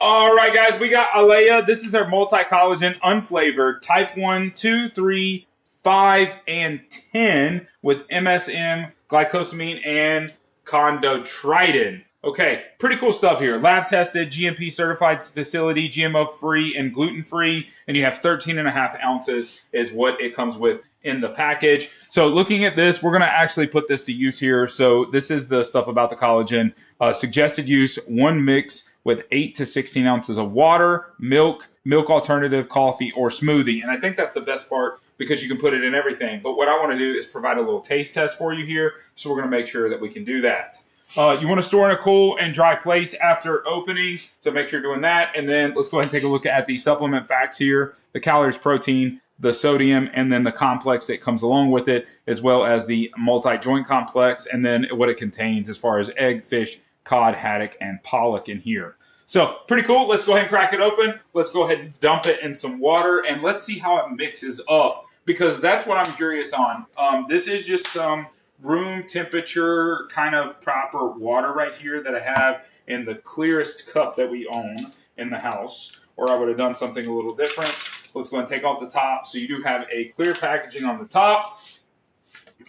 All right, guys, we got Alaya. This is their multi-collagen unflavored type 1, 2, 3, 5, and 10 with MSM, glycosamine, and chondroitin. Okay, pretty cool stuff here. Lab tested, GMP certified facility, GMO free and gluten free, and you have 13.5 ounces is what it comes with in the package. So looking at this, we're going to actually put this to use here. So this is the stuff about the collagen. Suggested use, one mix with 8 to 16 ounces of water, milk alternative, coffee, or smoothie. And I think that's the best part because you can put it in everything. But what I want to do is provide a little taste test for you here. So we're going to make sure that we can do that. You want to store in a cool and dry place after opening, so make sure you're doing that. And then let's go ahead and take a look at the supplement facts here. The calories, protein, the sodium, and then the complex that comes along with it, as well as the multi-joint complex, and then what it contains as far as egg, fish, cod, haddock, and pollock in here. So pretty cool. Let's go ahead and crack it open. Let's go ahead and dump it in some water, and let's see how it mixes up, because that's what I'm curious on. This is just some room temperature kind of proper water right here that I have in the clearest cup that we own in the house, or I would have done something a little different. Let's go and take off the top. So you do have a clear packaging on the top.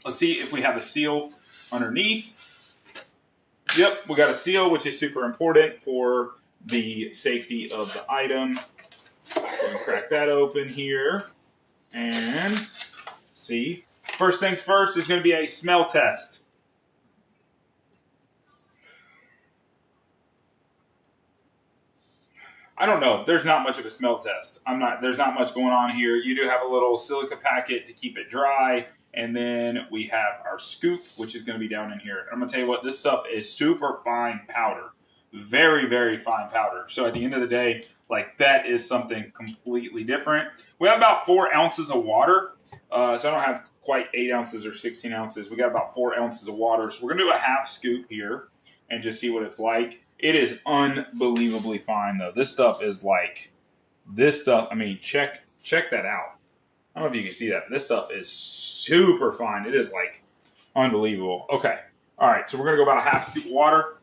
Let's see if we have a seal underneath. Yep, we got a seal, which is super important for the safety of the item. Go and crack that open here and see. First things first is going to be a smell test. I don't know. There's not much of a smell test. There's not much going on here. You do have a little silica packet to keep it dry. And then we have our scoop, which is going to be down in here. I'm going to tell you what, this stuff is super fine powder. Very, very fine powder. So at the end of the day, like, that is something completely different. We have about 4 ounces of water. So I don't have quite 8 ounces or 16 ounces. We got about 4 ounces of water. So we're going to do a half scoop here and just see what it's like. It is unbelievably fine, though. This stuff is like, I mean, check that out. I don't know if you can see that. This stuff is super fine. It is like unbelievable. Okay. All right. So we're going to go about a half scoop of water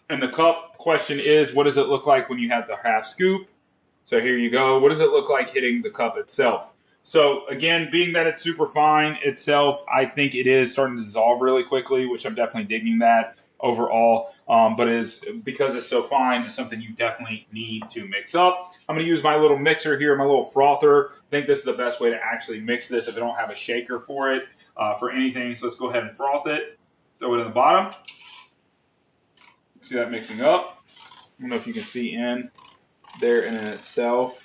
in the cup. Question is, what does it look like when you have the half scoop? So here you go. What does it look like hitting the cup itself? So again, being that it's super fine itself, I think it is starting to dissolve really quickly, which I'm definitely digging that overall. But because it's so fine, it's something you definitely need to mix up. I'm going to use my little mixer here, my little frother. I think this is the best way to actually mix this if I don't have a shaker for it, for anything. So let's go ahead and froth it. Throw it in the bottom. See that mixing up? I don't know if you can see in there in itself.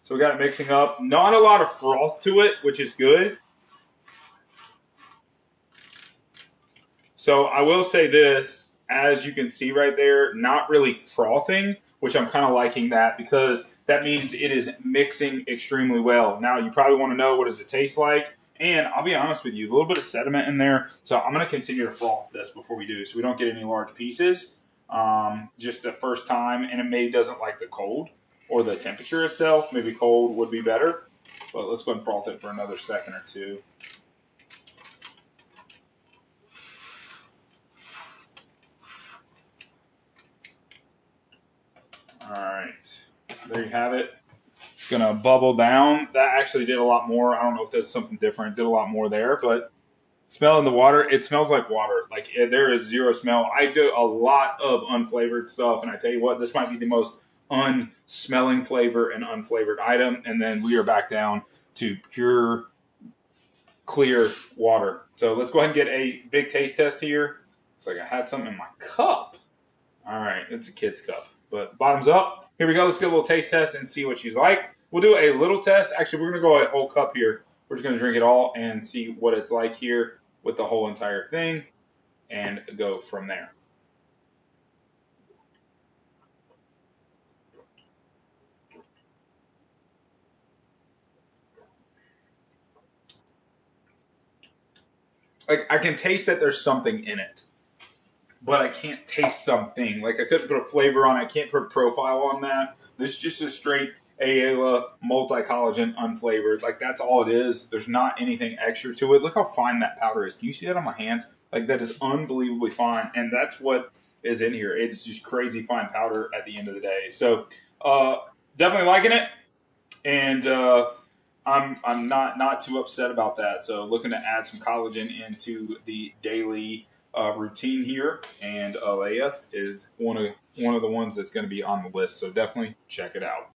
So we got it mixing up. Not a lot of froth to it, which is good. So I will say this, as you can see right there, not really frothing, which I'm kind of liking that because that means it is mixing extremely well. Now, you probably want to know, what does it taste like? And I'll be honest with you, a little bit of sediment in there. So I'm going to continue to froth this before we do, so we don't get any large pieces. Just the first time, and it maybe doesn't like the cold or the temperature itself. Maybe cold would be better. But let's go ahead and froth it for another second or two. All right, there you have it. It's gonna bubble down. That actually did a lot more. I don't know if that's something different. Did a lot more there, but smelling the water, it smells like water. Like, there is zero smell. I do a lot of unflavored stuff, and I tell you what, this might be the most unsmelling flavor and unflavored item. And then we are back down to pure, clear water. So let's go ahead and get a big taste test here. It's like I had something in my cup. All right, it's a kid's cup. But bottoms up. Here we go. Let's get a little taste test and see what she's like. We'll do a little test. Actually, we're going to go a whole cup here. We're just going to drink it all and see what it's like here with the whole entire thing and go from there. Like, I can taste that there's something in it, but I can't taste something. Like, I couldn't put a flavor on it. I can't put a profile on that. This is just a straight Ayala multi-collagen unflavored. Like, that's all it is. There's not anything extra to it. Look how fine that powder is. Can you see that on my hands? Like, that is unbelievably fine. And that's what is in here. It's just crazy fine powder at the end of the day. So Definitely liking it, and I'm not too upset about that. So looking to add some collagen into the daily routine here, and Alaya is one of the ones that's going to be on the list. So definitely check it out.